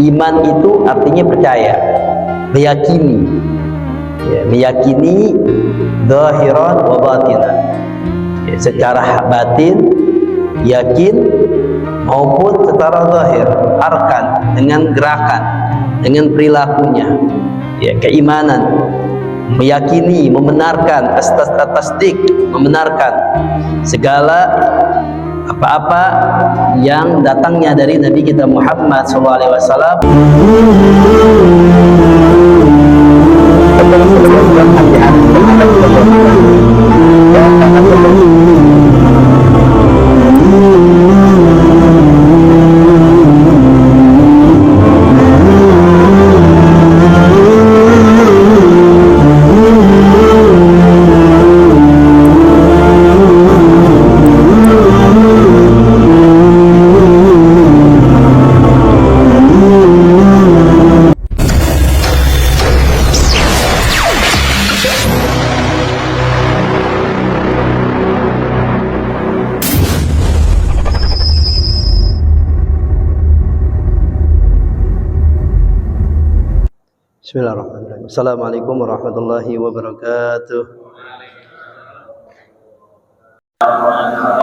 Iman itu artinya percaya, meyakini, ya, meyakini zahiran wa batinan, ya, secara batin yakin maupun secara zahir, arkan, dengan gerakan, dengan perilakunya, ya, keimanan, meyakini, membenarkan, tasdik, membenarkan segala apa-apa yang datangnya dari Nabi kita Muhammad SAW. Bismillahirrahmanirrahim. Assalamualaikum warahmatullahi wabarakatuh.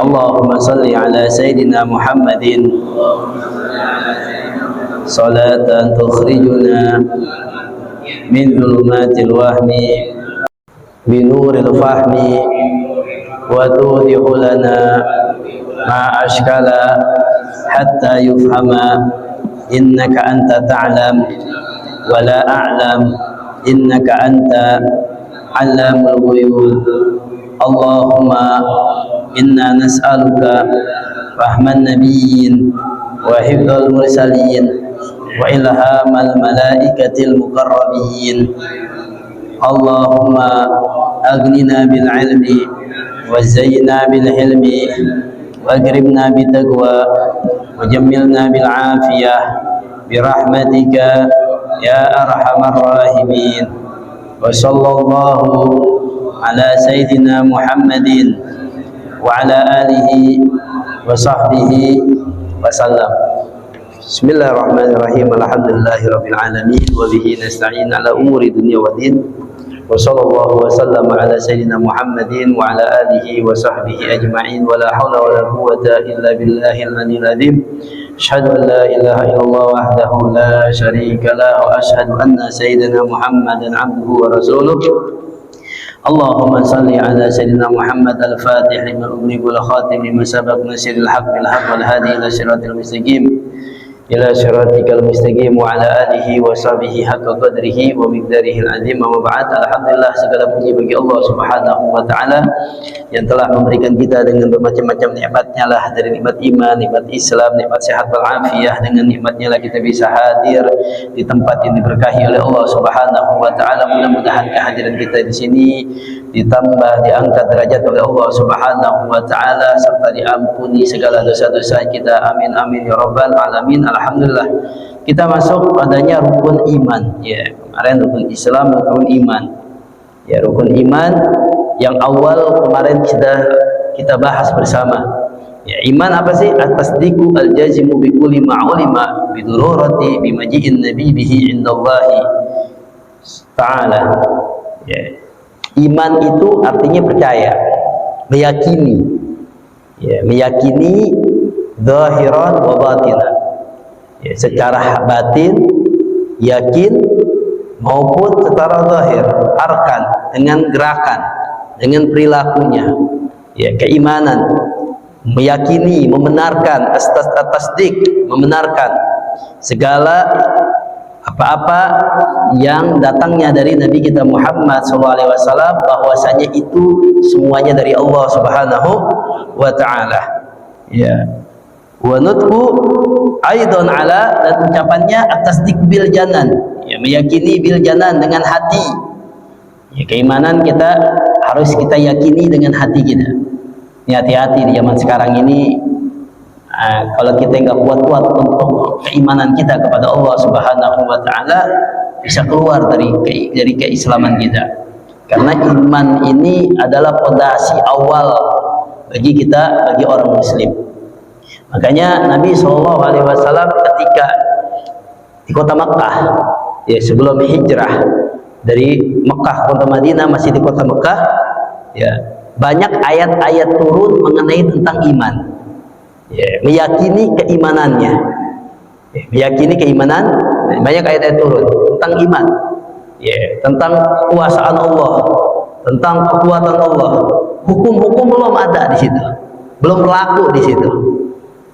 Allahumma salli ala Sayyidina Muhammadin salatan tukhrijuna min dhulumatil wahmi binuril fahmi wa tudihu lana ma ashkala hatta yufhama innaka anta ta'lam wa la a'lam innaka anta 'allamul ghuyub. Allahumma inna nas'aluka fahman nabiyyin wa hifdzal mursalin wa ilhamal malaikatil muqarrabin. Allahumma aghnina bil ilmi wa zayyina bil hilmi wa akrimna bit taqwa wa jammilna bil afiyah birahmatika ya arhamar rahimin. Wa sallallahu ala sayyidina Muhammadin wa ala alihi wa sahbihi wa sallam. Bismillahirrahmanirrahim. Alhamdulillahirabbil alamin wa bihi nasta'in ala umuri dunya waddin. Wa sallallahu wa sallama ala sayyidina Muhammadin wa ala alihi wa sahbihi ajma'in. Wa la hawla wa la quwwata illa billahil aliyyil azim. Asyhadu an la ilaha illallah wahdahu la syarika lah wa asyhadu anna sayyidina Muhammadan abduhu wa rasuluh. Allahumma salli ala sayyidina Muhammad al-Fatih lima ughliqa wal khatim lima sabaq nasiril haqq bil haqq wal hadi ila siratil mustaqim ila siratikal mustaqim wa ala alihi wa sahbihi haqqa qadrihi wa miqdarihi al-azim. Amma ba'd. Alhamdulillah, segala puji bagi Allah Subhanahu wa taala yang telah memberikan kita dengan bermacam-macam nikmatnya lah, dari nikmat iman, nikmat Islam, nikmat sehat wal afiyah. Dengan nikmatnya lah kita bisa hadir di tempat yang diberkahi oleh Allah Subhanahu wa taala. Mudah-mudahan kehadiran kita di sini ditambah, diangkat derajat oleh Allah Subhanahu wa taala, serta diampuni segala dosa-dosa kita. Amin amin ya rabbal alamin. Alhamdulillah, kita masuk padanya rukun iman. Ya, kemarin rukun Islam, rukun iman. Ya, rukun iman yang awal kemarin kita bahas bersama. Ya, iman apa sih? At-tasdiqu al-jazimu bi kulli ma ulima bi dururati bi maji'in nabi bihi indallahi ta'ala. Ya. Iman itu artinya percaya, meyakini, ya, meyakini zahiran wa batinan, ya, secara batin yakin maupun secara zahir, arkan, dengan gerakan, dengan perilakunya, ya, keimanan, meyakini, membenarkan, tasdik, membenarkan segala apa-apa yang datangnya dari Nabi kita Muhammad SAW, bahwasanya itu semuanya dari Allah Subhanahu wa taala. Ya. Wa nutqu aidan ala, dan ucapannya at-tasdiq bil janan, ya, meyakini bil janan, dengan hati. Ya, keimanan kita harus kita yakini dengan hati kita. Ya, hati-hati di zaman sekarang ini. Kalau kita nggak kuat-kuat untuk keimanan kita kepada Allah Subhanahu wa taala, bisa keluar dari keislaman kita. Karena iman ini adalah fondasi awal bagi kita, bagi orang muslim. Makanya Nabi SAW ketika di kota Mekah. Ya, sebelum hijrah dari Mekah ke kota Madinah, masih di kota Mekah. Ya, banyak ayat-ayat turun mengenai tentang iman. Ya, meyakini keimanannya. Ya, meyakini keimanan, banyak ayat-ayat turun tentang iman. Ya, tentang kekuasaan Allah, tentang kekuatan Allah. Hukum-hukum belum ada di situ, belum berlaku di situ.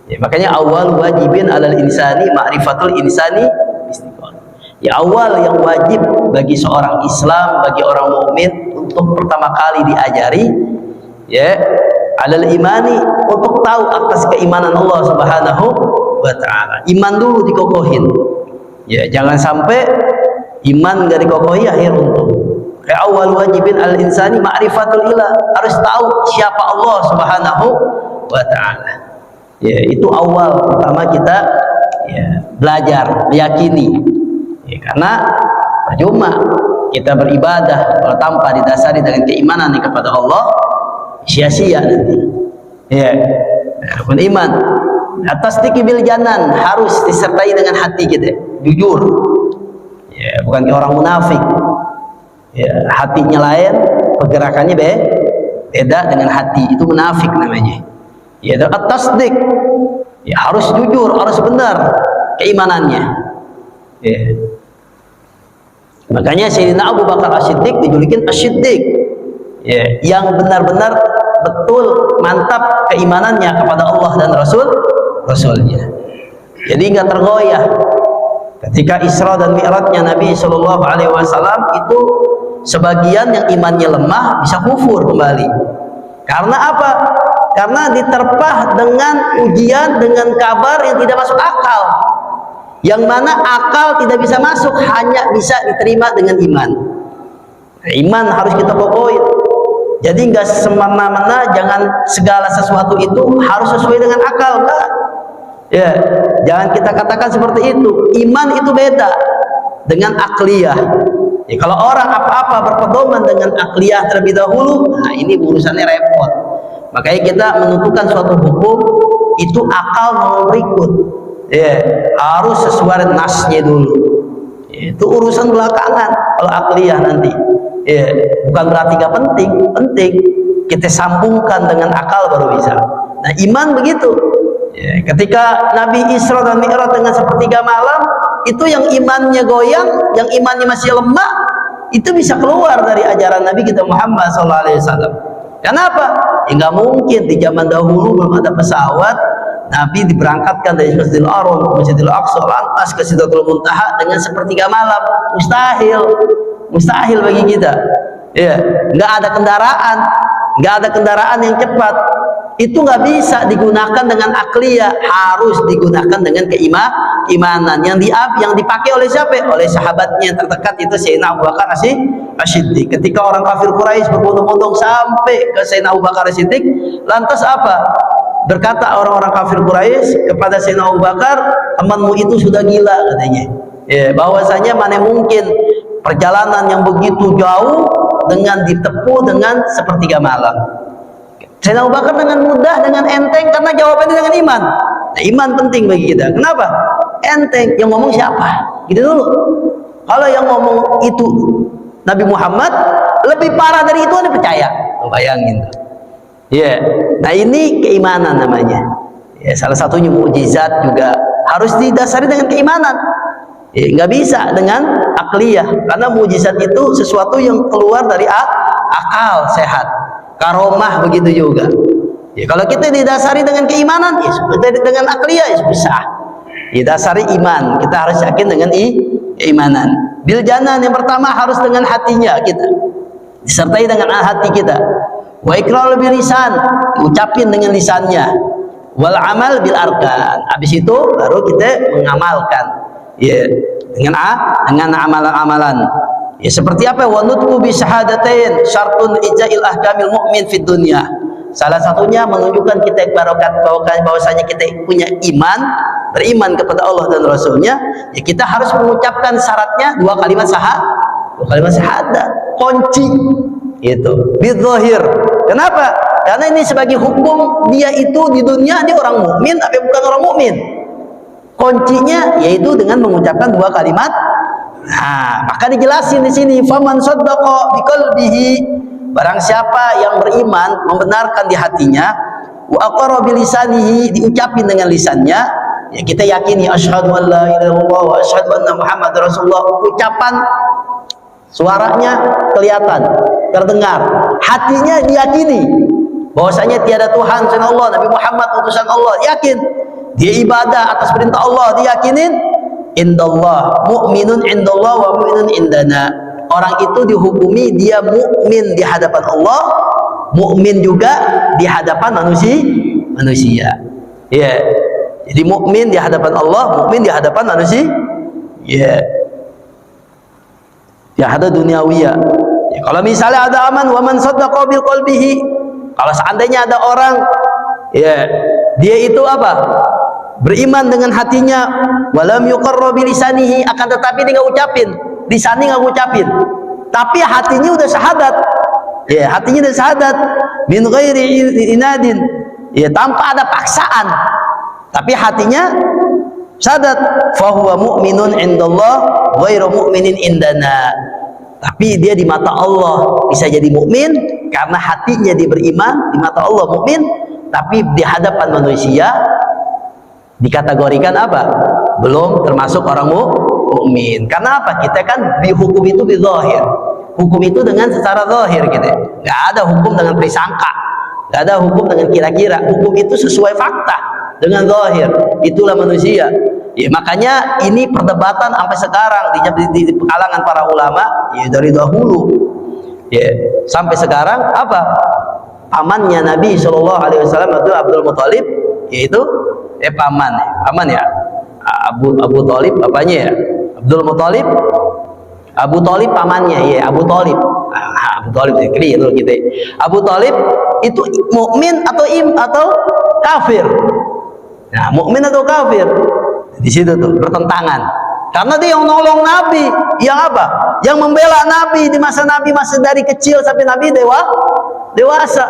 Ya, makanya awal wajibin alal insani ma'rifatul insani istiqomah. Ya, awal yang wajib bagi seorang Islam, bagi orang mukmin untuk pertama kali diajari, ya, alal imani, untuk tahu atas keimanan Allah Subhanahu wa ta'ala. Iman dulu dikokohin. Ya, jangan sampai iman nggak dikokohi akhir untung. Kayak awal wajibin al insani ma'rifatul ilah, harus tahu siapa Allah Subhanahu wa ta'ala. Ya, itu awal pertama kita, ya, belajar meyakini. Ya, karena percuma kita beribadah kalau tanpa didasari dengan keimanan kepada Allah, sia-sia nanti. Ya, rukun iman atas bil janan harus disertai dengan hati kita, jujur. Ya, bukan kayak orang munafik. Ya, hatinya lain, pergerakannya beda dengan hati, itu munafik namanya. Ya, at-tasdik, ya, harus jujur, harus benar keimanannya. Ya. Makanya Sayyidina Abu Bakar As-Siddiq dijulukin As-Siddiq. Ya, yang benar-benar betul mantap keimanannya kepada Allah dan Rasulnya. Jadi nggak tergoyah. Ketika Isra dan Mi'rajnya Nabi Shallallahu Alaihi Wasallam itu, sebagian yang imannya lemah bisa kufur kembali. Karena apa? Karena diterpah dengan ujian, dengan kabar yang tidak masuk akal. Yang mana akal tidak bisa masuk, hanya bisa diterima dengan iman. Nah, iman harus kita kokohin. Jadi nggak semena-mena, jangan segala sesuatu itu harus sesuai dengan akal, enggak. Ya, jangan kita katakan seperti itu. Iman itu beda dengan akliyah. Ya, kalau orang apa-apa berpedoman dengan akliyah terlebih dahulu, nah ini urusannya repot. Makanya kita menentukan suatu hukum itu akal mau berikut. Ya, harus sesuai nasnya dulu. Ya, itu urusan belakangan kalau akliyah nanti. Ya, bukan berarti gak penting, penting. Kita sambungkan dengan akal baru bisa. Nah, iman begitu. Ya, ketika Nabi Isra dan Mi'raj dengan sepertiga malam, itu yang imannya goyang, yang imannya masih lemah, itu bisa keluar dari ajaran Nabi kita Muhammad SAW. Kenapa? Ya nggak mungkin, di zaman dahulu belum ada pesawat, Nabi diberangkatkan dari Masjidil Haram ke Masjidil Aqsa, lantas ke Sidratul Muntaha dengan sepertiga malam. Mustahil, mustahil bagi kita. Ya, nggak ada kendaraan yang cepat. Itu nggak bisa digunakan dengan akliyah, harus digunakan dengan keimanan yang dipakai oleh siapa? Oleh sahabatnya yang terdekat, itu Sayyidina Abu Bakar As-Siddiq. Ketika orang kafir Quraisy berbondong-bondong sampai ke Sayyidina Abu Bakar As-Siddiq, lantas apa? Berkata orang-orang kafir Quraisy kepada Sayyidina Abu Bakar, temanmu itu sudah gila katanya. Ya, bahwasanya mana mungkin perjalanan yang begitu jauh dengan ditempuh dengan sepertiga malam. Sayyidina Abu Bakar dengan mudah, dengan enteng, karena jawabannya dengan iman. Nah, iman penting bagi kita. Kenapa? Enteng. Yang ngomong siapa? Gitu dulu. Kalau yang ngomong itu Nabi Muhammad, lebih parah dari itu Anda percaya. Bayangin. Ya, nah ini keimanan namanya. Ya, salah satunya mukjizat juga harus didasari dengan keimanan. Ya, nggak bisa dengan akliyah, karena mukjizat itu sesuatu yang keluar dari akal sehat. Karomah begitu juga. Ya, kalau kita didasari dengan keimanan, ya dengan akliyah ya bisa. Didasari iman, kita harus yakin dengan keimanan. Bil janan yang pertama harus dengan hatinya kita, disertai dengan hati kita. Wa iqrar bil lisan, ucapin dengan lisannya. Wal amal bil arkan. Habis itu baru kita mengamalkan. Ya, dengan amalan-amalan. Ya, seperti apa? Wa nutqu bi syahadatain syartun ija'il ahkamil mu'min fid dunya. Salah satunya menunjukkan kita bahwasanya kita punya iman, beriman kepada Allah dan Rasulnya. Ya, kita harus mengucapkan syaratnya dua kalimat syahadat, kunci itu bidzahir. Kenapa? Karena ini sebagai hukum, dia itu di dunia dia orang mukmin tapi bukan orang mukmin. Kuncinya yaitu dengan mengucapkan dua kalimat. Nah, maka dijelasin di sini, faman saddaqa biqalbihi, barang siapa yang beriman, membenarkan di hatinya, wa aqarra bilisanihi, diucapin dengan lisannya, ya kita yakini asyhadu an la ilaha illallah wa asyhadu anna muhammadar rasulullah, ucapan suaranya kelihatan, terdengar, hatinya diyakini bahwasanya tiada Tuhan selain Allah, Nabi Muhammad utusan Allah, yakin dia ibadah atas perintah Allah, diyakinin indallah mu'minun indallah wa mu'minun indana, orang itu dihukumi dia mukmin di hadapan Allah, mukmin juga di hadapan manusia. Ya, jadi mukmin di hadapan Allah, mukmin di hadapan manusia. Ya, ya ada duniawiyah. Ya, kalau misalnya ada aman wa man saddaqa bil qalbihi, kalau seandainya ada orang, ya dia itu apa? Beriman dengan hatinya, walam yuqarra bilisanihi, akan tetapi dia nggak ucapin, lisannya nggak ucapin, tapi hatinya udah syahadat. Ya, hatinya udah syahadat, min ghairi inadin, ya tanpa ada paksaan, tapi hatinya syahadat, fahuwa mu'minun indallah ghairu mu'minin indana, tapi dia di mata Allah bisa jadi mukmin karena hatinya dia beriman, di mata Allah mukmin, tapi di hadapan manusia dikategorikan apa? Belum termasuk orang mukmin. Karena apa? Kita kan dihukum itu bizahir. Hukum itu dengan secara zahir gitu. Nggak ada hukum dengan prisangka. Nggak ada hukum dengan kira-kira. Hukum itu sesuai fakta dengan zahir. Itulah manusia. Ya, makanya ini perdebatan sampai sekarang di kalangan para ulama, ya dari dahulu. Ya, sampai sekarang apa? Pamannya Nabi SAW itu Abdul Muthalib, yaitu paman ya, Abu Thalib bapaknya ya, Abdul Muthalib, Abu Thalib pamannya ya, Abu Thalib. Abu Thalib itu kita. Abu Thalib itu mukmin atau kafir. Nah, mukmin atau kafir di situ tuh bertentangan. Karena dia yang nolong Nabi, yang apa? Yang membela Nabi di masa Nabi masih dari kecil sampai Nabi dewasa.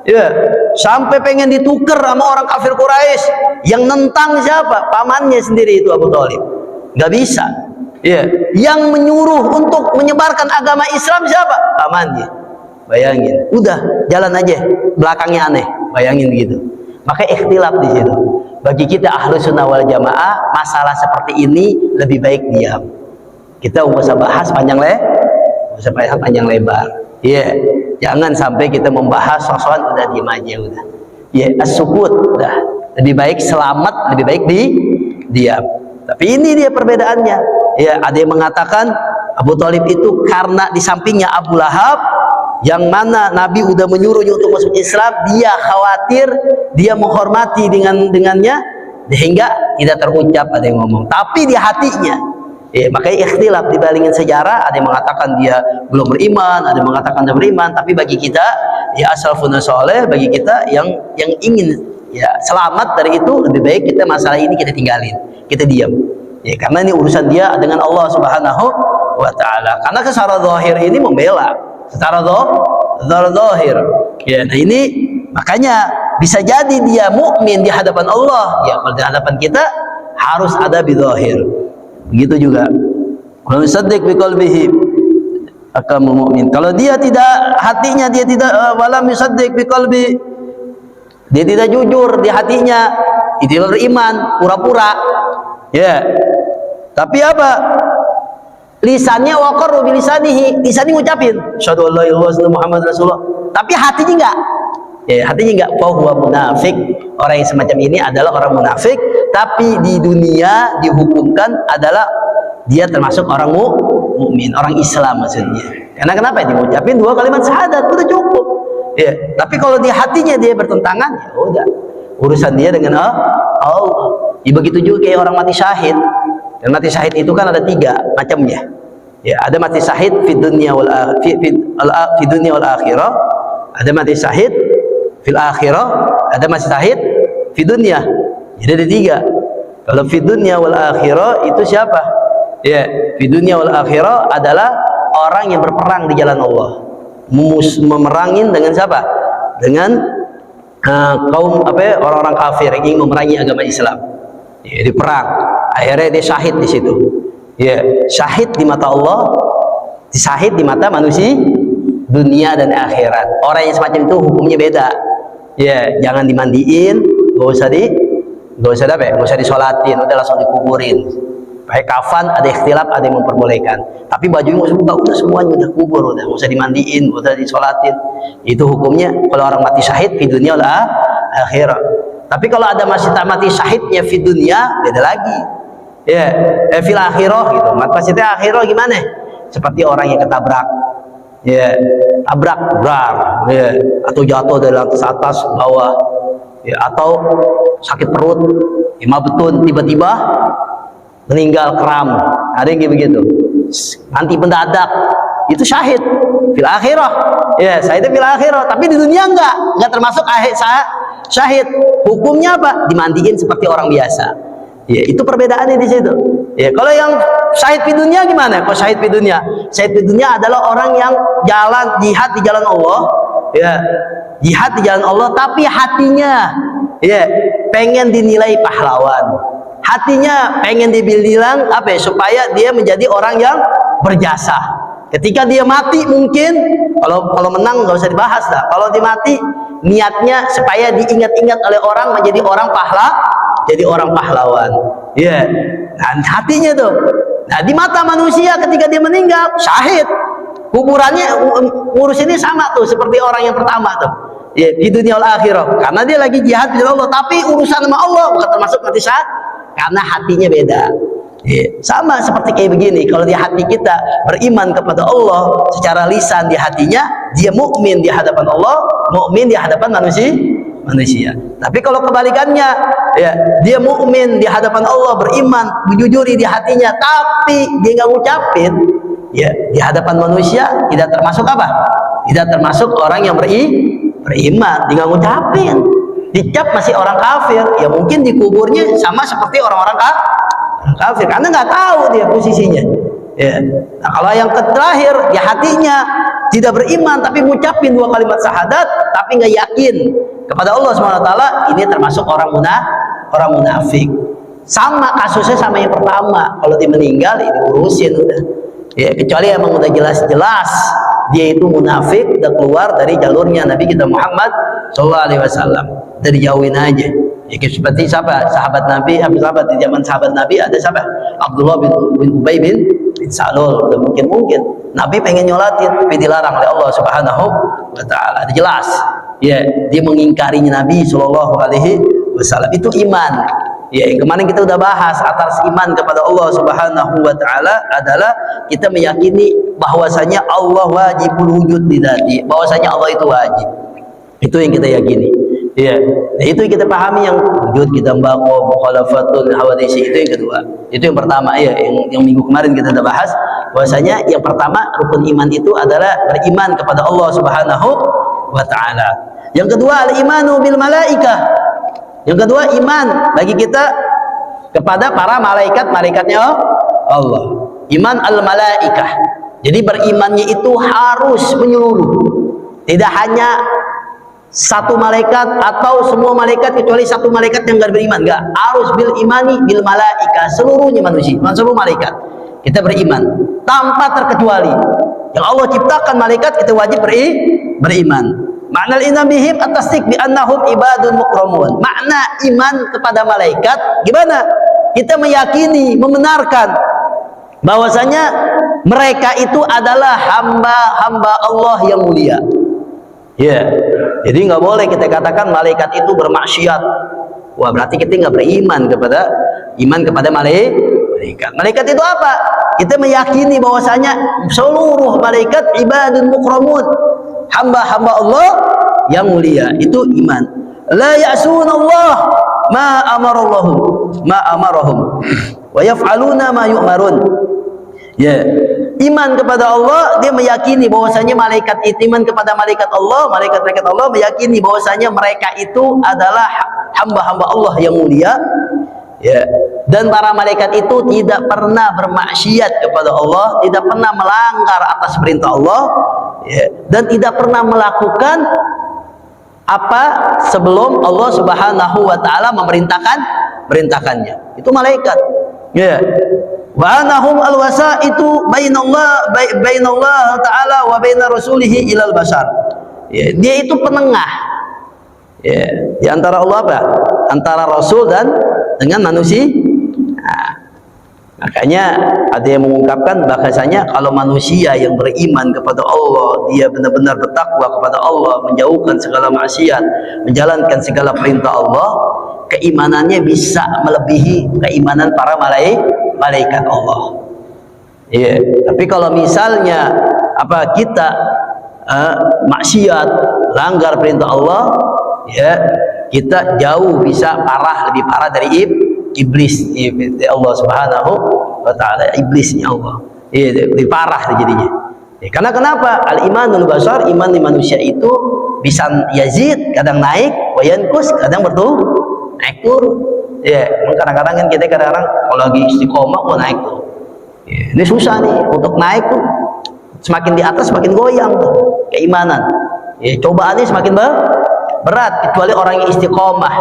Ya, sampai pengen ditukar sama orang kafir Quraisy, yang nentang siapa? Pamannya sendiri itu Abu Thalib. Nggak bisa. Ya, yang menyuruh untuk menyebarkan agama Islam siapa? Pamannya. Bayangin. Udah, jalan aja. Belakangnya aneh. Bayangin gitu. Maka ikhtilaf di situ. Bagi kita Ahlus Sunnah wal Jamaah, masalah seperti ini lebih baik diam. Kita nggak usah bahas panjang lebar. Ya, jangan sampai kita membahas sosokan, udah diam aja udah. Ya, as-sukut udah. Lebih baik selamat, lebih baik diam. Tapi ini dia perbedaannya. Ya, ada yang mengatakan Abu Thalib itu karena di sampingnya Abu Lahab, yang mana Nabi udah menyuruhnya untuk masuk Islam, dia khawatir, dia menghormati dengannya, sehingga tidak terucap, ada yang ngomong. Tapi di hatinya, ya, makanya ikhtilaf dibandingin sejarah, ada yang mengatakan dia belum beriman, ada yang mengatakan dia beriman. Tapi bagi kita, ya as-salafun saleh, bagi kita yang ingin ya selamat dari itu, lebih baik kita masalah ini kita tinggalin, kita diam. Ya, karena ini urusan dia dengan Allah Subhanahu wa taala. Karena secara zahir ini membela, secara zahir. Ya, nah ini makanya bisa jadi dia mukmin di hadapan Allah. Ya, kalau di hadapan kita harus ada bizahir. Begitu juga kalau musaddiq biqalbihi akan mukmin. Kalau dia tidak, hatinya dia tidak walam musaddiq biqalbi, dia tidak jujur di hatinya, dia tidak beriman, pura-pura. Ya. Tapi apa? Lisannya waqarru bilisanihi, lisannya ngucapin asyhadu an la ilaha illallah Muhammad Rasulullah, tapi hatinya enggak. Ya, hatinya enggak. Fa huwa munafik. Orang yang semacam ini adalah orang munafik, tapi di dunia dihukumkan adalah dia termasuk orang mukmin, orang Islam maksudnya. Karena kenapa? Dia mengucapin dua kalimat syahadat, udah cukup. Ya, tapi kalau di hatinya dia bertentangan, ya udah. Urusan dia dengan Allah. Ya, begitu juga kayak orang mati syahid. Dan mati syahid itu kan ada tiga macamnya. Ya, ada mati syahid fi dunya wal akhirah, ada mati syahid fil akhirah, ada mati syahid fi dunya. Jadi ada tiga. Kalau fi dunya wal akhirah itu siapa? Ya, fi dunya wal akhirah adalah orang yang berperang di jalan Allah. Memerangin dengan siapa? Dengan kaum orang-orang kafir yang ingin memerangi agama Islam. Ya, di perang. Akhirnya dia syahid di situ. Ya, syahid di mata Allah, syahid di mata manusia, dunia dan akhirat. Orang yang semacam itu hukumnya beda. Ya, jangan dimandiin, nggak usah disolatin, udah langsung dikuburin. Pakai kafan ada ikhtilaf, ada yang memperbolehkan. Tapi bajunya nggak usah buka, udah semuanya udah kubur, udah nggak usah dimandiin, nggak usah disolatin. Itu hukumnya kalau orang mati syahid di dunia lah akhirat. Tapi kalau ada masih tak mati syahidnya di dunia, beda lagi. Ya, fil akhirah gitu. Maksudnya akhirah gimana? Seperti orang yang ketabrak. Ya, tabrak, brar, ya, atau jatuh dari lantai atas bawah, ya, atau sakit perut, betun tiba-tiba meninggal kram, ada yang begitu, mati mendadak, itu syahid fil akhirah. Ya, syahid fil akhirah, tapi di dunia enggak termasuk syahid. Hukumnya apa? Dimandiin seperti orang biasa. Ya, itu perbedaannya di situ. Ya, kalau yang syahid di dunia gimana? Kalau syahid di dunia, syahid di dunia adalah orang yang jalan jihad di jalan Allah, ya, jihad di jalan Allah, tapi hatinya, ya, pengen dinilai pahlawan, hatinya pengen dibilang apa? Supaya dia menjadi orang yang berjasa. Ketika dia mati mungkin, kalau menang nggak usah dibahas lah. Kalau dia mati, niatnya supaya diingat-ingat oleh orang menjadi orang pahlawan. Ya, nah, hatinya tuh. Nah, di mata manusia ketika dia meninggal, syahid. Kuburannya ngurus ini sama tuh seperti orang yang pertama tuh. Ya, di dunia akhirat. Karena dia lagi jihad di Allah, tapi urusan sama Allah bukan termasuk mati syahid karena hatinya beda. Ya, sama seperti kayak begini. Kalau di hati kita beriman kepada Allah secara lisan, di hatinya dia mukmin di hadapan Allah, mukmin di hadapan manusia. Tapi kalau kebalikannya, ya, dia mukmin di hadapan Allah, beriman, menjujuri di hatinya, tapi dia nggak ngucapin, ya, di hadapan manusia tidak termasuk apa? Tidak termasuk orang yang beriman, dia nggak ngucapin, dicap masih orang kafir. Ya mungkin dikuburnya sama seperti orang-orang kafir karena nggak tahu dia posisinya. Ya. Nah, kalau yang terakhir di hatinya tidak beriman tapi mengucapin 2 kalimat syahadat tapi nggak yakin kepada Allah SWT, ini termasuk orang munafik. Sama kasusnya sama yang pertama. Kalau dia meninggal ini urusin udah. Ya, kecuali emang udah jelas-jelas dia itu munafik, udah keluar dari jalurnya Nabi kita Muhammad SAW, dari jauhin aja. Ya, seperti siapa? Sahabat Nabi, sahabat di zaman sahabat Nabi ada siapa? Abdullah bin Ubay bin Salul. Udah mungkin Nabi pengen nyolatin tapi dilarang oleh Allah Subhanahu wa taala. Jelas. Ya, dia mengingkarinya Nabi Shallallahu alaihi wasallam. Itu iman. Ya, yang kemarin kita udah bahas, atas iman kepada Allah Subhanahu wa taala adalah kita meyakini bahwasanya Allah wajibul wujud di dzati, bahwasanya Allah itu wajib. Itu yang kita yakini. Ya, nah, itu yang kita pahami, yang wujud kita mbako mukhalafatul hawadisi, itu yang kedua. Itu yang pertama ya, yang minggu kemarin kita udah bahas bahwasanya yang pertama rukun iman itu adalah beriman kepada Allah Subhanahu wa taala. Yang kedua al-imanu bil malaikah. Yang kedua iman bagi kita kepada para malaikatnya Allah. Iman al-malaikah. Jadi berimannya itu harus menyeluruh. Tidak hanya satu malaikat atau semua malaikat kecuali satu malaikat yang enggak beriman, enggak. Harus bil imani bil malaikah, seluruhnya manusia, seluruh malaikat. Kita beriman tanpa terkecuali. Yang Allah ciptakan malaikat kita wajib beriman. Makna iman bihim at-tasdiq bi annahum ibadun mukramun. Makna iman kepada malaikat gimana? Kita meyakini, membenarkan bahwasanya mereka itu adalah hamba-hamba Allah yang mulia. Ya, jadi nggak boleh kita katakan malaikat itu bermaksiat. Wah, berarti kita nggak beriman kepada malaikat. Malaikat itu apa? Kita meyakini bahwasanya seluruh malaikat ibadun mukramun, hamba-hamba Allah yang mulia. Itu iman. La ya'sunallah ma amarahum wa yaf'aluna ma yu'marun. Ya, iman kepada Allah, dia meyakini bahwasanya malaikat itu, iman kepada malaikat Allah, malaikat Allah meyakini bahwasanya mereka itu adalah hamba-hamba Allah yang mulia. Ya, dan para malaikat itu tidak pernah bermaksiat kepada Allah, tidak pernah melanggar atas perintah Allah, ya, dan tidak pernah melakukan apa sebelum Allah Subhanahu wa taala merintahkannya. Itu malaikat. Ya. Wa anahum alwasaitu bainallah taala wa bainar rasulihi ilal bashar. Ya, dia itu penengah. Ya, di antara Allah apa? Antara Rasul dan dengan manusia. Nah, makanya ada yang mengungkapkan bahasanya kalau manusia yang beriman kepada Allah, dia benar-benar bertakwa kepada Allah, menjauhkan segala maksiat, menjalankan segala perintah Allah, keimanannya bisa melebihi keimanan para malaikat Allah. Iya. Tapi kalau misalnya kita maksiat, langgar perintah Allah, ya kita jauh bisa lebih parah dari iblis. Allah Subhanahu wa taala, iblisnya Allah. Lebih parah jadinya. Karena kenapa? Al-imanul bashar, iman di manusia itu bisa yazid, kadang naik, wa yanqus, kadang naik turun. Kadang-kadang kan kita kalau lagi istiqomah naik tuh. Ini susah nih untuk naik tuh. Semakin di atas semakin goyang tuh keimanan. Cobaannya semakin berat kecuali orang yang istiqomah.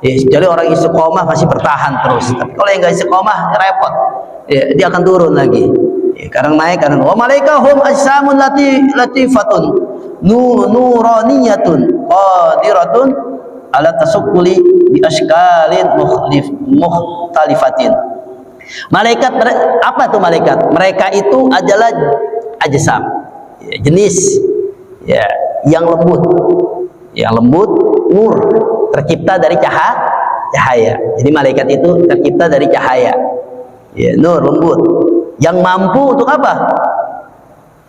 Jadi orang istiqomah masih bertahan terus. Tapi kalau yang nggak istiqomah repot. Dia akan turun lagi. Kadang naik, kadang wa malaikahum ajsamun latifatun nuraniyatun qadiratun ala tasakkuli bi askalin mukhtalifatin. Malaikat apa tuh malaikat? Mereka itu adalah ajsam, jenis yang lembut. Yang lembut, nur, tercipta dari cahaya. Jadi malaikat itu tercipta dari cahaya. Nur, lembut. Yang mampu untuk apa?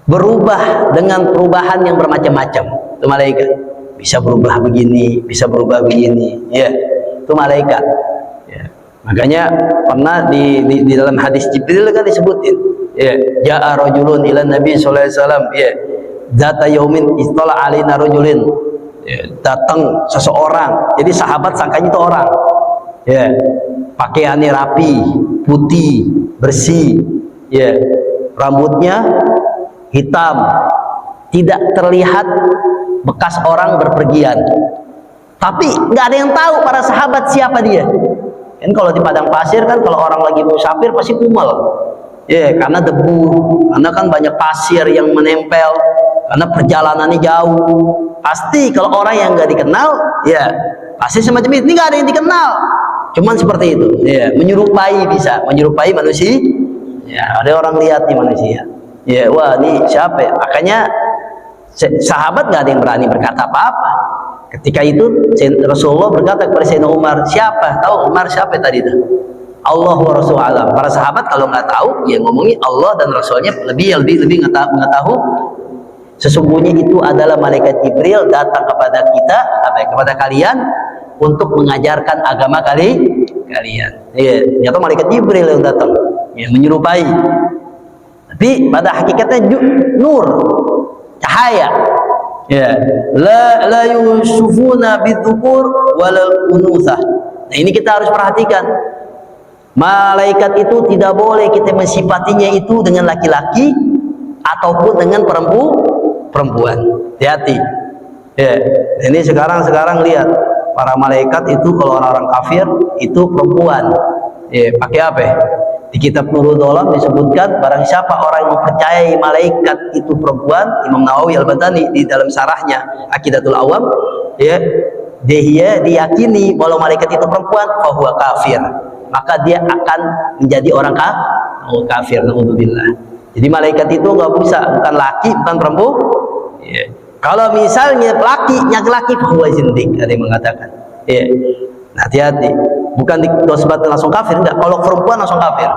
Berubah dengan perubahan yang bermacam-macam. Itu malaikat. Bisa berubah begini, bisa berubah begini. Itu malaikat. Makanya pernah di dalam hadis Jibril kan disebutin. Ja'a rajulun ila Nabi sallallahu alaihi wasallam. Zata yaumin istala alaina rajulin. Datang seseorang. Jadi sahabat sangkanya itu orang. Pakaiannya rapi, putih, bersih. Rambutnya hitam, tidak terlihat bekas orang berpergian. Tapi nggak ada yang tahu para sahabat siapa dia. Kan kalau di padang pasir kan kalau orang lagi musafir pasti kumal. Karena debu, karena kan banyak pasir yang menempel, karena perjalanannya jauh. Pasti kalau orang yang nggak dikenal, pasti semacam itu. Ini nggak ada yang dikenal, cuman seperti itu. Menyerupai, bisa menyerupai manusia. Ada orang lihat nih manusia. Wah ini siapa ya? Makanya sahabat nggak ada yang berani berkata apa-apa. Ketika itu Rasulullah berkata kepada Sayyidina Umar, siapa? Tahu Umar siapa tadi itu? Allah wa Rasul alam. Para sahabat kalau nggak tahu, ngomongin Allah dan Rasulnya lebih mengetahui. Sesungguhnya itu adalah malaikat Jibril datang kepada kita, kepada kalian untuk mengajarkan agama kalian. Ternyata malaikat Jibril yang datang, menyerupai. Tapi pada hakikatnya nur, cahaya. La yusufuna bidzukur walal unutsah. Nah, ini kita harus perhatikan. Malaikat itu tidak boleh kita mensifatinya itu dengan laki-laki ataupun dengan perempuan. Hati-hati. Ini sekarang lihat para malaikat itu kalau orang-orang kafir itu perempuan. Pakai apa? Di kitab Nurul Dolam disebutkan barang siapa orang yang mempercayai malaikat itu perempuan, Imam Nawawi Al-Badani di dalam syarahnya Aqidatul Awam, dia diyakini kalau malaikat itu perempuan, fahuwa kafir, maka dia akan menjadi orang kafir. Naudzubillah. Jadi malaikat itu nggak bisa, bukan laki, bukan perempuan. Kalau misalnya laki-laki, fahuwa zindik, ada yang mengatakan. Nah, hati-hati, bukan disebutkan langsung kafir, enggak. Kalau perempuan langsung kafir.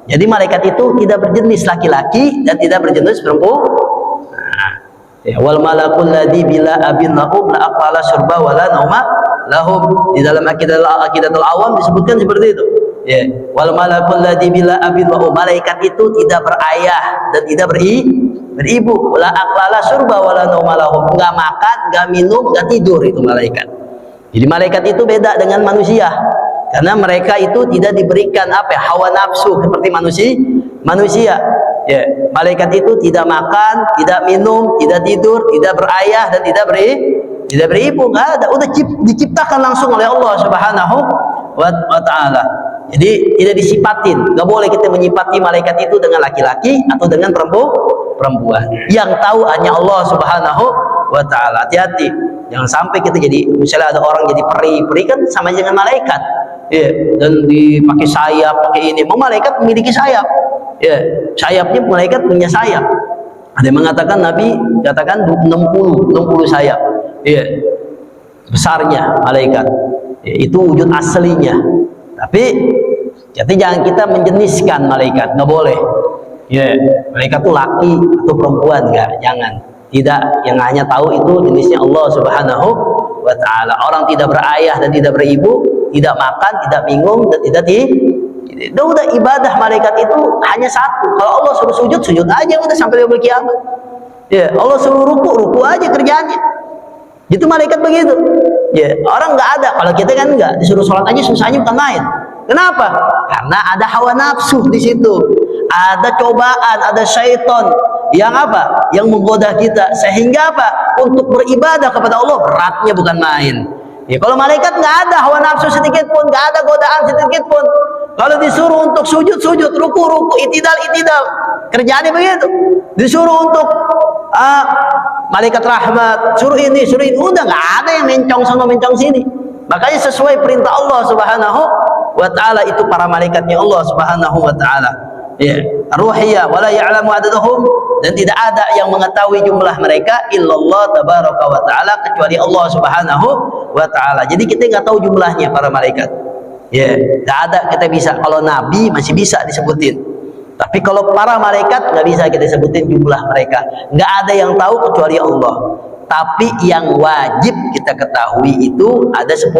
Jadi malaikat itu tidak berjenis laki-laki dan tidak berjenis perempuan. Wal malakul ladzi bila abin lahum la aqala syurba wala nauma lahum. Di dalam Aqidatul Awam disebutkan seperti itu. Wal malakul ladzi bila abin lahum, malaikat itu tidak berayah dan tidak beribu. La aqala syurba wala nauma lahum, enggak makan, enggak minum, enggak tidur itu malaikat. Jadi malaikat itu beda dengan manusia, karena mereka itu tidak diberikan hawa nafsu seperti manusia. Malaikat itu tidak makan, tidak minum, tidak tidur, tidak berayah dan tidak beribu, nggak ada. Udah diciptakan langsung oleh Allah Subhanahu wa ta'ala. Jadi tidak disipatin, nggak boleh kita menyipati malaikat itu dengan laki-laki atau dengan perempuan. Yang tahu hanya Allah Subhanahu wa ta'ala. Hati-hati, jangan sampai kita jadi, misalnya ada orang jadi peri kan sama dengan malaikat, ya, dan dipakai sayap, pakai ini. Malaikat memiliki sayap, ya, sayapnya malaikat punya sayap. Ada yang mengatakan Nabi katakan 60 sayap, ya, besarnya malaikat, ya, itu wujud aslinya. Tapi jadi jangan kita menjeniskan malaikat, nggak boleh. Ya, malaikat itu laki atau perempuan, nggak, jangan. Tidak, yang hanya tahu itu jenisnya Allah Subhanahu wa ta'ala. Orang tidak berayah dan tidak beribu, tidak makan, tidak bingung, dan tidak udah ibadah malaikat itu hanya satu. Kalau Allah suruh sujud, sujud aja udah sampai yaumul kiamat. Ya, Allah suruh ruku aja kerjaannya. Itu malaikat begitu. Ya, orang nggak ada. Kalau kita kan nggak, disuruh sholat aja susahnya bukan main. Kenapa? Karena ada hawa nafsu di situ, ada cobaan, ada syaitan yang apa? Yang menggoda kita, sehingga apa? Untuk beribadah kepada Allah beratnya bukan main. Ya, kalau malaikat nggak ada hawa nafsu sedikit pun, nggak ada godaan sedikit pun. Kalau disuruh untuk sujud, ruku, itidal, kerjaannya begitu. Disuruh untuk malaikat rahmat, suruh ini, udah nggak ada yang mencong sana mencong sini. Makanya sesuai perintah Allah Subhanahu wa ta'ala, itu para malaikatnya Allah Subhanahu wa ta'ala. Ya, ruhiyah wala ya'lamu adadahum, dan tidak ada yang mengetahui jumlah mereka illallah tabaraka wa ta'ala, kecuali Allah Subhanahu wa ta'ala. Jadi kita nggak tahu jumlahnya para malaikat. Ya, tidak ada kita bisa. Kalau nabi masih bisa disebutin. Tapi kalau para malaikat nggak bisa kita sebutin jumlah mereka. Nggak ada yang tahu kecuali Allah. Tapi yang wajib kita ketahui itu ada 10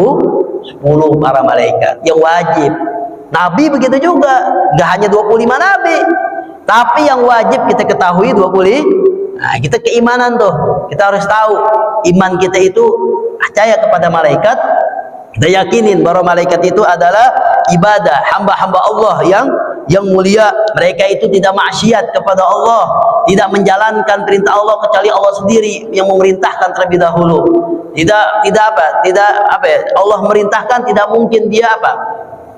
para malaikat yang wajib. Nabi begitu juga, nggak hanya 25 nabi, tapi yang wajib kita ketahui 20. Nah, kita keimanan tuh, kita harus tahu iman kita itu percaya kepada malaikat. Kita yakinin bahwa malaikat itu adalah ibadah, hamba-hamba Allah yang mulia. Mereka itu tidak maksiat kepada Allah, tidak menjalankan perintah Allah kecuali Allah sendiri yang memerintahkan terlebih dahulu. Tidak Allah merintahkan, tidak mungkin dia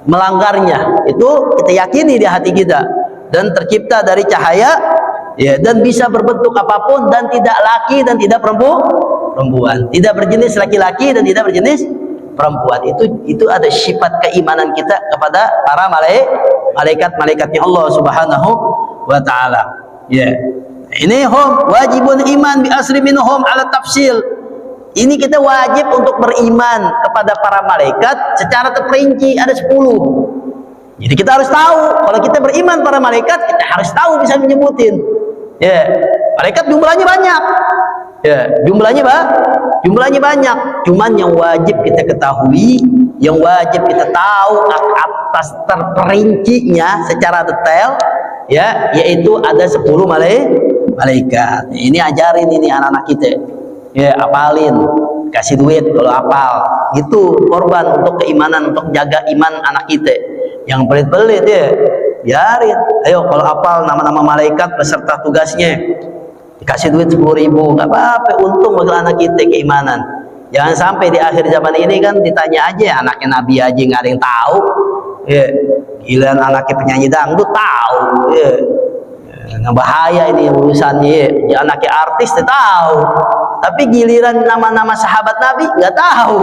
melanggarnya. Itu kita yakini di hati kita, dan tercipta dari cahaya, ya, dan bisa berbentuk apapun, dan tidak laki dan tidak perempuan, tidak berjenis laki-laki dan tidak berjenis perempuan. Itu ada sifat keimanan kita kepada para malaikat-malaikatnya Allah Subhanahu wa ta'ala. Ya, ini wajibun iman bi asri minhum ala tafsil. Ini kita wajib untuk beriman kepada para malaikat secara terperinci, ada 10. Jadi kita harus tahu, kalau kita beriman para malaikat, kita harus tahu bisa menyebutin. Ya, malaikat jumlahnya banyak. Ya, jumlahnya banyak. Cuman yang wajib kita ketahui, yang wajib kita tahu atas terperincinya secara detail, ya, yaitu ada 10 malaikat. Ini ajarin ini anak-anak kita. Ya, apalin, kasih duit kalau apal. Gitu, korban untuk keimanan, untuk jaga iman anak kita. Yang pelit-pelit ya, biarin. Ayo kalau apal nama-nama malaikat beserta tugasnya, dikasih duit 10.000, nggak apa-apa, untung bagi anak kita keimanan. Jangan sampai di akhir zaman ini kan ditanya aja, anaknya Nabi aja nggak ada yang tahu. Ya, giliran anaknya penyanyi dangdut tahu. Ya, nah, bahaya ini urusannya. Ya, anaknya artis tahu, tapi giliran nama-nama sahabat Nabi nggak tahu.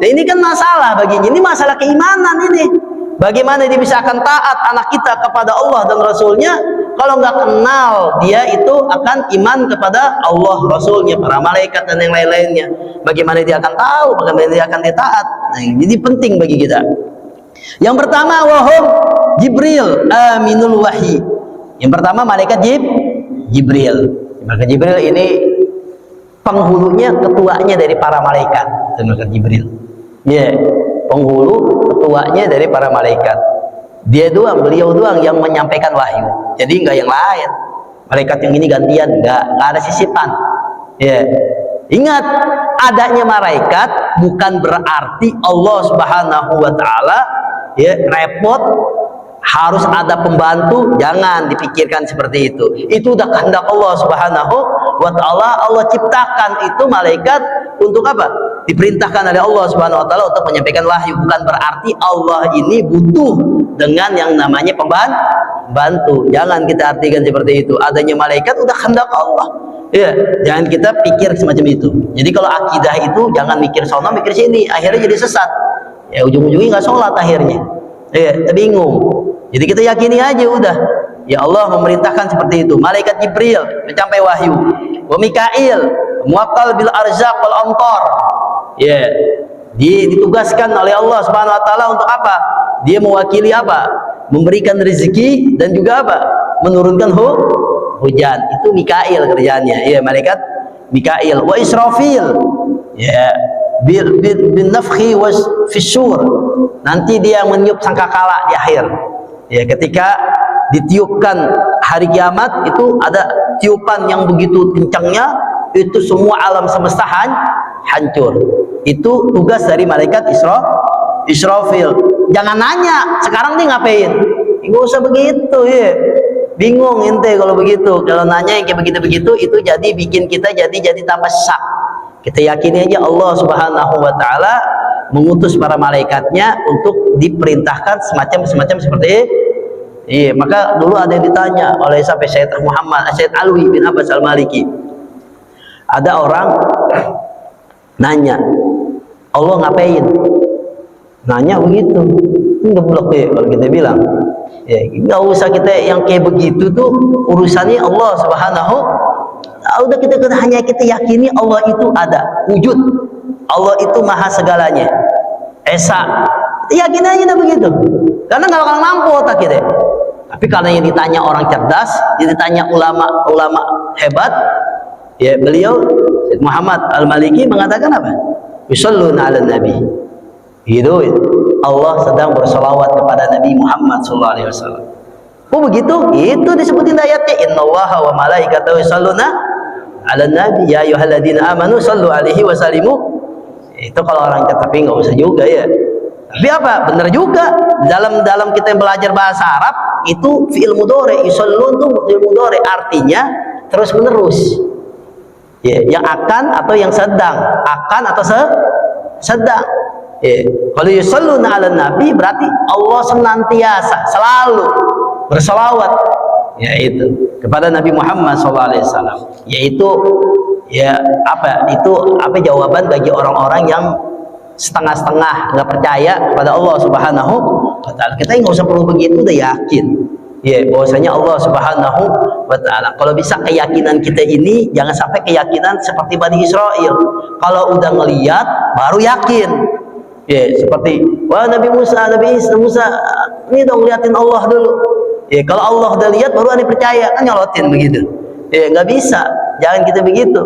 Nah, ini kan masalah baginya. Ini masalah keimanan ini. Bagaimana dia bisa akan taat anak kita kepada Allah dan Rasulnya kalau nggak kenal dia itu akan iman kepada Allah, Rasulnya, para malaikat dan yang lain-lainnya. Bagaimana dia akan tahu, bagaimana dia akan ditaat. Nah, ini penting bagi kita. Yang pertama, wahum Jibril aminul wahyi. Yang pertama malaikat Jibril. Malaikat Jibril ini penghulunya, ketuanya dari para malaikat. Malaikat Jibril. Ya, penghulu, ketuanya dari para malaikat. Beliau doang yang menyampaikan wahyu. Jadi enggak yang lain. Malaikat yang ini gantian, enggak ada sisipan. Ya. Ingat, adanya malaikat bukan berarti Allah Subhanahu wa ta'ala ya repot harus ada pembantu. Jangan dipikirkan seperti itu. Itu udah kehendak Allah Subhanahu wa ta'ala. Allah ciptakan itu malaikat untuk apa? diperintahkan oleh Allah Subhanahu wa taala untuk menyampaikan wahyu. Bukan berarti Allah ini butuh dengan yang namanya pembantu. Jangan kita artikan seperti itu. Adanya malaikat udah kehendak Allah. Ya, jangan kita pikir semacam itu. Jadi kalau akidah itu jangan mikir sono, mikir sini, akhirnya jadi sesat. Ya ujung-ujungnya nggak sholat akhirnya. Ya, bingung. Jadi kita yakini aja udah. Ya Allah memerintahkan seperti itu. Malaikat Jibril mencampai wahyu. Wa Mikail muwakkal bil arzaq wal amtar. Ya, ditugaskan oleh Allah Subhanahu wa taala untuk apa? Dia mewakili apa? Memberikan rezeki dan juga apa? Menurunkan hujan. Itu Mikail kerjanya. Ya, malaikat Mikail. Wa Israfil. Ya, bin nafkhi was fisur. Nanti dia meniup sangkakala di akhir. Ya, ketika ditiupkan hari kiamat itu ada tiupan yang begitu kencangnya, itu semua alam semesta hancur. Itu tugas dari malaikat Israfil. Jangan nanya sekarang dia ngapain, nggak usah begitu ya. Bingung ente kalau begitu. Kalau nanya yang kayak begitu-begitu itu jadi bikin kita jadi tambah sak. Kita yakini aja Allah Subhanahu wa taala mengutus para malaikatnya untuk diperintahkan semacam seperti iya. Maka dulu ada yang ditanya oleh sampai Syed Alwi bin Abbas Al-Maliki. Ada orang nanya, Allah ngapain? Nanya begitu. Enggak bulak deh kalau kita bilang. Ya, enggak usah kita yang kayak begitu tuh urusannya Allah Subhanahu. Udah kita hanya kita yakini Allah itu ada, wujud. Allah itu maha segalanya. Esa. Kita yakin aja dah begitu. Karena nggak bakal mampu otak kita. Tapi karena yang ditanya orang cerdas, yang ditanya ulama hebat, ya beliau Syed Muhammad Al-Maliki mengatakan apa? Yusalluna 'alan nabi. Gitu. Allah sedang berselawat kepada Nabi Muhammad SAW. Oh begitu? Itu disebutin ayatnya. Innallaha wa malaikatahu yusalluna 'alan nabi ya ayyuhalladzina amanu sallu 'alaihi wa sallimu. Itu kalau orang tapi nggak usah juga ya. Tapi apa? Benar juga. Dalam kita belajar bahasa Arab itu fi'il mudhari, yusallun itu fi'il mudhari, artinya terus menerus. Ya, yang akan atau yang sedang, akan atau sedang. Ya. Kalau yusalluna 'alan nabi berarti Allah senantiasa selalu berselawat yaitu kepada Nabi Muhammad SAW. Yaitu ya apa? Itu apa jawaban bagi orang-orang yang setengah-setengah nggak percaya kepada Allah Subhanahu wa taala. Kita nggak usah perlu begitu, udah yakin ya bahwasanya Allah Subhanahu wa taala. Kalau bisa keyakinan kita ini jangan sampai keyakinan seperti Bani Israel. Kalau udah ngelihat baru yakin. Ya, seperti wah Nabi Musa ini dong liatin Allah dulu. Ya, kalau Allah udah lihat baru ada percaya, kan nyolotin begitu. Ya, nggak bisa. Jangan kita begitu.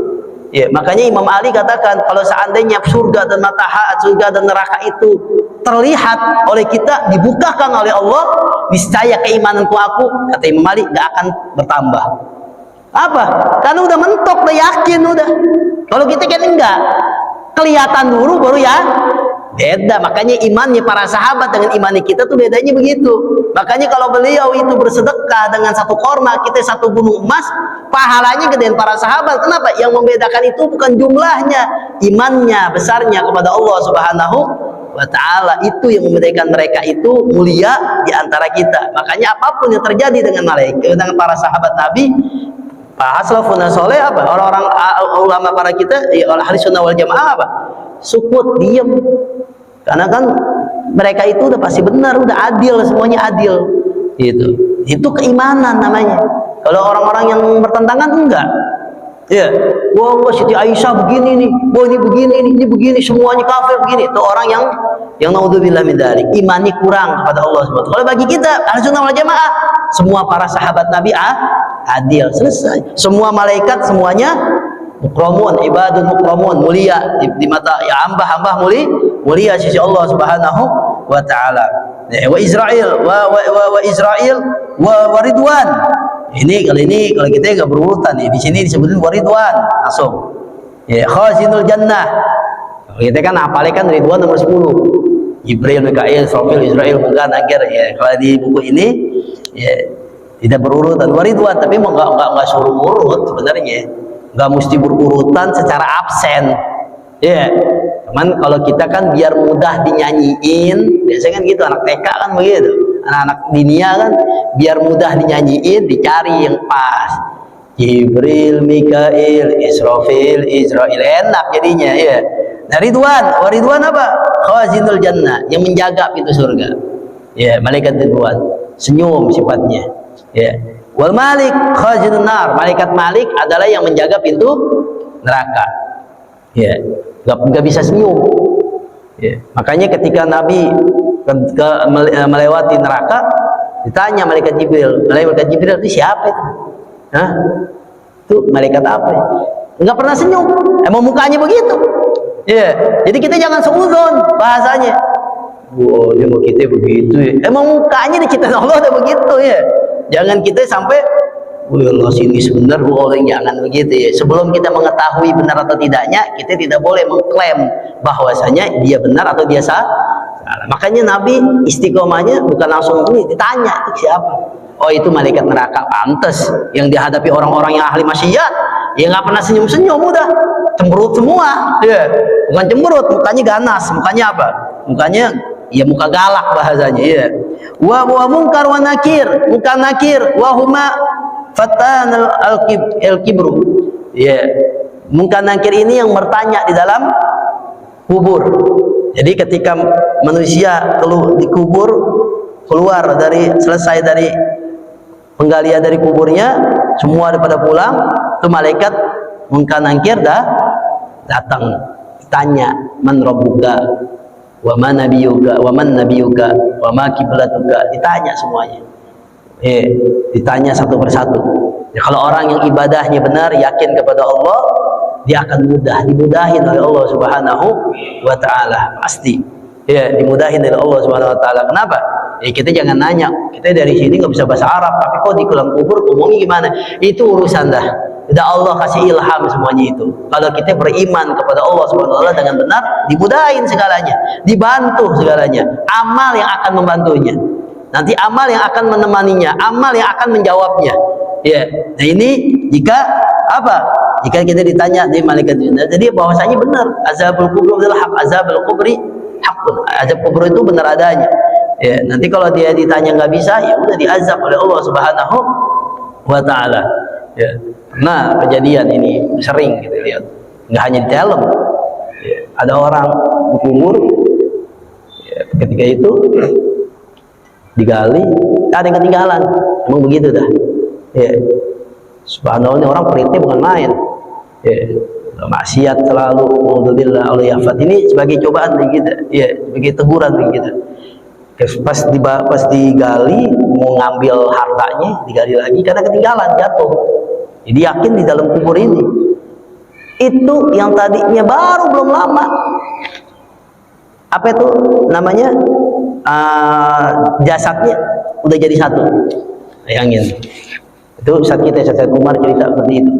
Ya, makanya Imam Ali katakan kalau seandainya surga dan neraka itu terlihat oleh kita, dibukakan oleh Allah, niscaya keimananku aku, kata Imam Ali, nggak akan bertambah. Apa? Karena udah mentok, udah yakin udah. Kalau kita kan enggak, kelihatan dulu baru ya beda. Makanya imannya para sahabat dengan imannya kita tuh bedanya begitu. Makanya kalau beliau itu bersedekah dengan satu korma, kita satu gunung emas, pahalanya gedean para sahabat. Kenapa? Yang membedakan itu bukan jumlahnya, imannya besarnya kepada Allah Subhanahu wa ta'ala. Itu yang membedakan mereka itu mulia di antara kita. Makanya apapun yang terjadi dengan malaikat, dengan para sahabat Nabi, Pak Aslafun Soleh apa? Orang-orang ulama para kita, ahli sunnah wal jamaah apa? Sukut, diam. Karena kan mereka itu udah pasti benar, udah adil, semuanya adil. Gitu. Itu keimanan namanya. Kalau orang-orang yang bertentangan enggak. Ya, wah Siti Aisyah begini nih, wah ini begini, semuanya kafir begini. Itu orang yang naudzubillah min dzalik, imannya kurang kepada Allah SWT. Kalau bagi kita Ahlussunnah wal Jamaah, semua para sahabat Nabi adil, selesai. Semua malaikat semuanya mukramun, ibadun mukramun, mulia di mata ya hamba-hamba mulia sisi Allah Subhanahu wa taala. Wa Israil wa Ridwan. Kalau kita enggak berurutan nih. Di sini disebutin wa Ridwan langsung. Ya, khazinul jannah. Kita kan hafalnya kan Ridwan nomor 10. Jibril, Mikail, Israfil, Israil, Munkar, Nakir. Ya, kalau di buku ini ya tidak berurutan. Wa Ridwan, tapi enggak suruh urut sebenarnya. Nggak mesti berurutan secara absen, ya. Cuman kalau kita kan biar mudah dinyanyiin, biasanya kan gitu, anak TK kan begitu, anak-anak dinia kan biar mudah dinyanyiin, dicari yang pas. Jibril, Mikail, Israfil, Israil, enak jadinya ya. Nah, Ridwan apa? Khazinul Jannah, yang menjaga pintu surga. Ya, malaikat Ridwan, senyum sifatnya. Ya. Wal Malik khazinun nar, malaikat Malik adalah yang menjaga pintu neraka. Ya, nggak bisa senyum. Ya. Makanya ketika Nabi melewati neraka, ditanya malaikat Jibril itu siapa itu? Hah? Itu malaikat apa? Nggak pernah senyum. Emang mukanya begitu. Ya, jadi kita jangan seuzon bahasanya. Wow, dia mau kita begitu ya. Emang mukanya diciptakan Allah udah begitu ya. Jangan kita sampai, wah Allah sini sebenar, jangan begitu ya. Sebelum kita mengetahui benar atau tidaknya, kita tidak boleh mengklaim bahwasanya dia benar atau dia salah. Makanya Nabi istiqomahnya bukan langsung ini ditanya itu siapa. Oh itu malaikat neraka, pantes yang dihadapi orang-orang yang ahli maksiat, yang nggak pernah senyum-senyum, udah cemberut semua. Ya, bukan cemberut, mukanya ganas, mukanya apa? Mukanya ya muka galak bahasanya. Ya. Wa munkar wa nakir, muka nakir, wa huma fatan al-kibru. Ya, munkar nakir ini yang bertanya di dalam kubur. Jadi ketika manusia dikubur, selesai dari penggalian dari kuburnya, semua pada pulang, itu malaikat munkar nakir datang, tanya, man rabbuka wa man nabiyuka wa man nabiyuka wa ma kiblatuka, ditanya semuanya. Ditanya satu persatu. Ya, kalau orang yang ibadahnya benar, yakin kepada Allah, dia akan dimudahin oleh Allah Subhanahu wa taala, pasti. Ya, dimudahin oleh Allah Subhanahu wa taala. Kenapa? Ya, kita jangan nanya, kita dari sini nggak bisa bahasa Arab, tapi kok di kolam kubur ngomongnya gimana? Itu urusan dah. Udah Allah kasih ilham semuanya itu. Kalau kita beriman kepada Allah Subhanahu wa taala dengan benar, dimudahin segalanya, dibantu segalanya. Amal yang akan membantunya. Nanti amal yang akan menemaninya, amal yang akan menjawabnya. Ya. Nah, ini jika apa? Jika kita ditanya di malaikat dunia, jadi bahwasanya benar, azabul kubur adalah hak, azabul kubri hakun. Azab kubur itu benar adanya. Ya, nanti kalau dia ditanya nggak bisa, ya udah diazab oleh Allah Subhanahu wa taala. Ya. Nah, kejadian ini sering kita lihat. Nggak hanya di film. Ya, ada orang dikubur, ya, ketika itu digali, ada yang ketinggalan. Emang begitu dah. Ya. Subhanallah, ini orang peritnya bukan main. Ya. Maksiat selalu, alhamdulillah, oleh yafat ini sebagai cobaan bagi kita, ya, sebagai teguran bagi kita. Pas digali, mau ngambil hartanya, digali lagi karena ketinggalan, jatuh. Jadi yakin di dalam kubur ini, itu yang tadinya baru belum lama, apa itu namanya, jasadnya udah jadi satu. Bayangin. Itu saat Umar cerita seperti itu.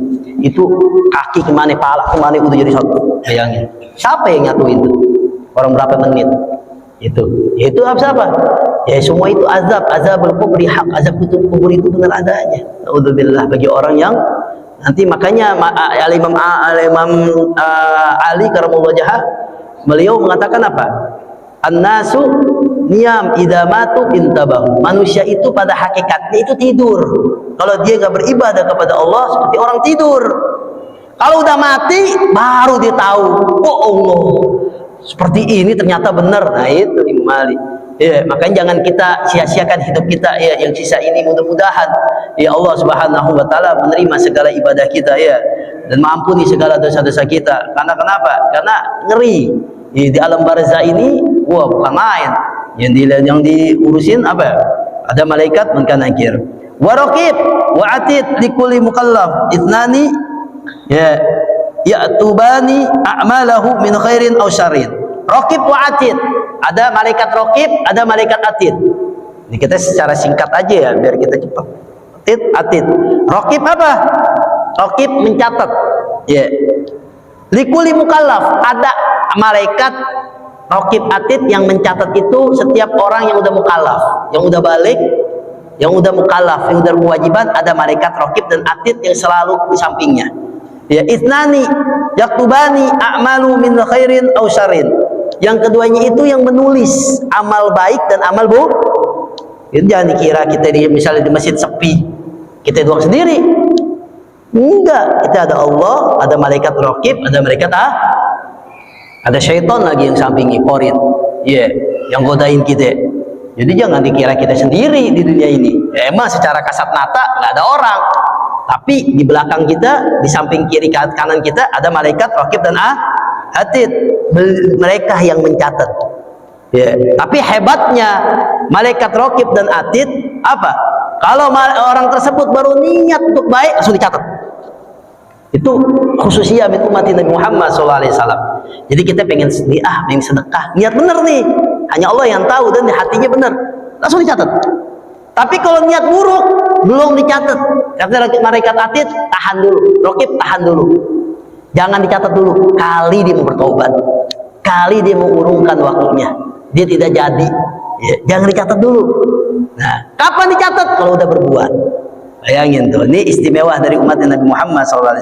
Itu kaki kemana, pala kemana, udah jadi satu. Bayangin. Siapa yang nyatu itu? Orang berapa menit? Itu apa? Ya semua itu azabul kubri hak, azab kubur itu benar adanya. Naudzubillah, bagi orang yang nanti, makanya Al-Imam Ali karamullah wajhah, beliau mengatakan apa? An-nasu niyam idza matu intabahu. Manusia itu pada hakikatnya itu tidur. Kalau dia nggak beribadah kepada Allah, seperti orang tidur. Kalau udah mati baru dia tahu, oh Allah, seperti ini ternyata benar. Nah itu Imam Ali. Ya, makanya jangan kita sia-siakan hidup kita ya, yang sisa ini. Mudah-mudahan ya Allah Subhanahu wa taala menerima segala ibadah kita ya, dan mengampuni segala dosa-dosa kita. Karena kenapa? Karena ngeri di alam barzah ini, wah bukan main. Yang diurusin apa? Ada malaikat munkar nakir. Wa raqib wa atid likulli mukallaf itnani ya ya'tubani a'malahu min khairin aw syarrin. Raqib wa atid, ada malaikat raqib, ada malaikat atid. Ini kita secara singkat aja ya biar kita cepat. Atid. Raqib apa? Raqib mencatat. Ya. Likulli mukallaf, ada malaikat raqib atid yang mencatat itu setiap orang yang udah mukallaf, yang udah balik, yang udah mukallaf, yang udah kewajiban, ada malaikat raqib dan atid yang selalu di sampingnya. Ya, itnani yaktubani a'malu min khairin aw syarrin. Yang keduanya itu yang menulis amal baik dan amal buruk. Itu jangan dikira kita misalnya di masjid sepi, kita doang sendiri. Enggak, kita ada Allah, ada malaikat raqib, ada malaikat ada syaitan lagi yang sampingi korin. Yang godain kita. Jadi jangan dikira kita sendiri di dunia ini. Emang secara kasat mata nggak ada orang. Tapi di belakang kita, di samping kiri kanan kita ada malaikat raqib dan atid, mereka yang mencatat. Tapi hebatnya malaikat raqib dan atid apa? Kalau orang tersebut baru niat untuk baik langsung dicatat. Itu khususnya umat Nabi Muhammad SAW. Jadi kita pengen sedekah, niat bener nih, hanya Allah yang tahu dan hatinya bener, langsung dicatat. Tapi kalau niat buruk belum dicatat. Kata malaikat atid, tahan dulu. Raqib, tahan dulu. Jangan dicatat dulu. Kali dia mau bertobat, kali dia mau urungkan waktunya, dia tidak jadi. Jangan dicatat dulu. Nah, kapan dicatat? Kalau udah berbuat. Bayangin tuh, ini istimewa dari umat Nabi Muhammad SAW.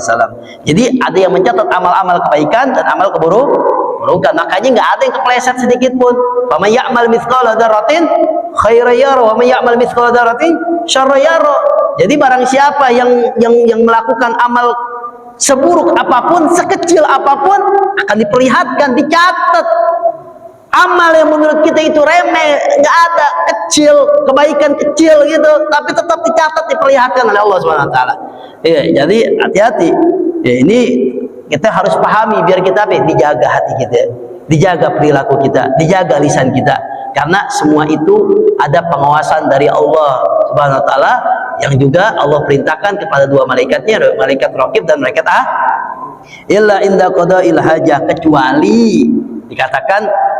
Jadi ada yang mencatat amal-amal kebaikan dan amal keburukan. Makanya nggak ada yang kepleset sedikit pun. Wa may ya'mal mithqala dzarratin khairan yara wa may ya'mal mithqala dzarratin syarran yara. Jadi barang siapa yang melakukan amal seburuk apapun, sekecil apapun, akan diperlihatkan, dicatat. Amal yang menurut kita itu remeh, nggak ada, kecil, kebaikan kecil gitu, tapi tetap dicatat, diperlihatkan oleh Allah Subhanahu Wa Taala. Jadi hati-hati. Ini kita harus pahami biar kita dijaga hati kita, dijaga perilaku kita, dijaga lisan kita, karena semua itu ada pengawasan dari Allah Subhanahu Wa Taala yang juga Allah perintahkan kepada dua malaikatnya, malaikat raqib dan malaikat illa inda qada'il hajah, kecuali dikatakan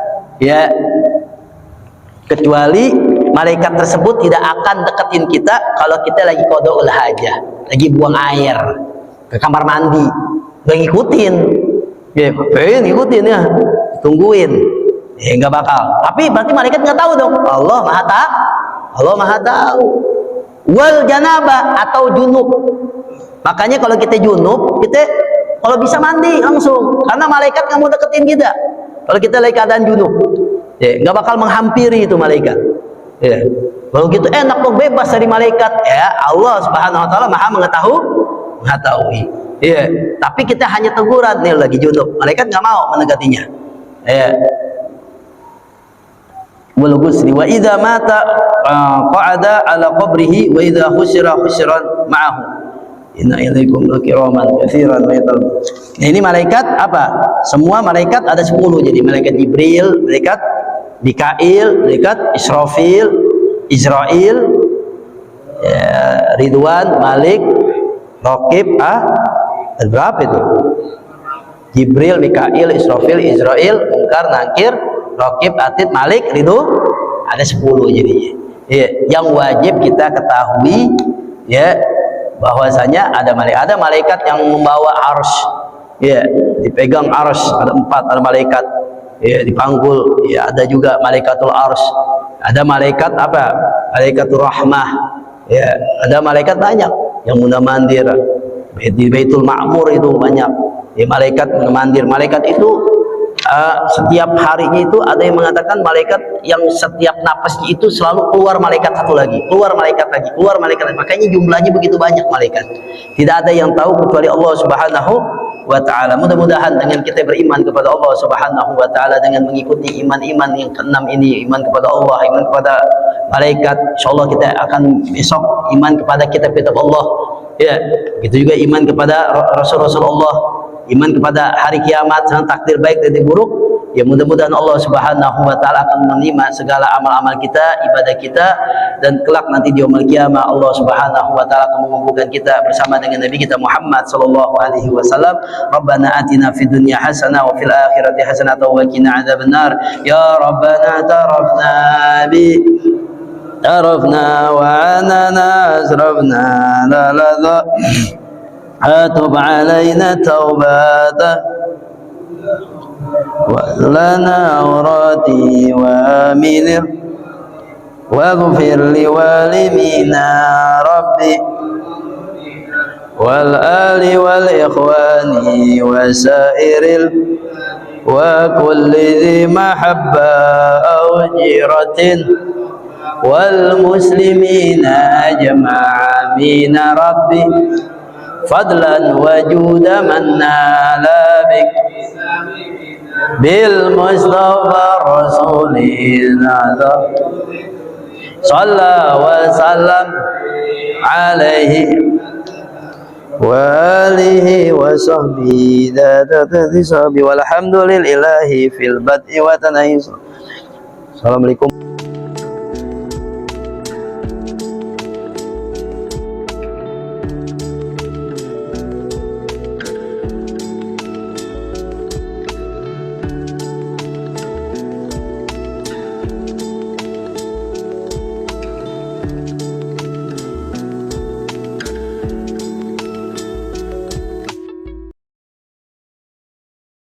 kecuali malaikat tersebut tidak akan deketin kita kalau kita lagi qada'ul hajah, lagi buang air ke kamar mandi, gak ngikutin, ngikutin ya, tungguin, nggak bakal. Tapi berarti malaikat nggak tahu dong. Allah maha tahu. Wal janabah atau junub. Makanya kalau kita junub, kita kalau bisa mandi langsung, karena malaikat nggak mau deketin kita. Kalau kita lagi keadaan junub, nggak bakal menghampiri itu malaikat. Kalau gitu enak dong, bebas dari malaikat. Allah Subhanahu Wa Taala maha mengetahui. Tapi kita hanya teguran, nih lagi junub, malaikat nggak mau mendekatinya. Wal ghusli wa idza mata qa'ada ala qabrihi wa idza khusyira khusyran ma'ahu. Inna ilaikum lakiraman katsiran wa yatal. Ini malaikat apa? Semua malaikat ada 10. Jadi malaikat Jibril, malaikat Mikail, malaikat Israfil, Israil, Ridwan, Malik, Raqib, berapa itu? Jibril, Mikail, Israfil, Israil, Munkar, Nakir, Raqib, Atid, Malik, Ridho, ada 10 jadinya. Yang wajib kita ketahui bahwasanya ada malaikat yang membawa arsy, dipegang arsy, ada 4, ada malaikat dipanggul, ada juga malaikatul arsy, ada malaikat apa? Malaikatul rahmah, ada malaikat banyak yang mundur-mandir di Baitul Ma'mur itu banyak. Malaikat mundur-mandir, malaikat itu setiap harinya itu ada yang mengatakan malaikat yang setiap napasnya itu selalu keluar malaikat satu lagi, keluar malaikat lagi, keluar malaikat lagi. Makanya jumlahnya begitu banyak malaikat. Tidak ada yang tahu kecuali Allah Subhanahu wa Ta'ala. Mudah-mudahan dengan kita beriman kepada Allah Subhanahu wa Ta'ala, dengan mengikuti iman-iman yang keenam ini, iman kepada Allah, iman kepada malaikat, insyaallah kita akan besok iman kepada kitab-kitab Allah. Begitu juga iman kepada Rasul-Rasulullah, iman kepada hari kiamat dan takdir baik dan buruk. Mudah-mudahan Allah Subhanahu wa Ta'ala akan menerima segala amal-amal kita, ibadah kita, dan kelak nanti di yaumul qiyamah Allah Subhanahu wa Ta'ala akan mengumpulkan kita bersama dengan Nabi kita Muhammad sallallahu alaihi wasallam. Rabbana atina fid dunya hasanah wa fil akhirati hasanah wa qina adzabannar. Ya Rabbana tarafna wa anana asrafna la ladha atub alaina taubata ولنا عوراتي وامنر واغفر لوالدينا ربي والآل والإخوان وسائر وكل ذي محبة أو جيرة والمسلمين أجمع آمين ربي فضلا وجود من نال بك بالمصطفى رسول الله صلى وسلم عليه وآله وصحبه ذات تنسب والحمد لله في البدء وتنهي. Assalamualaikum.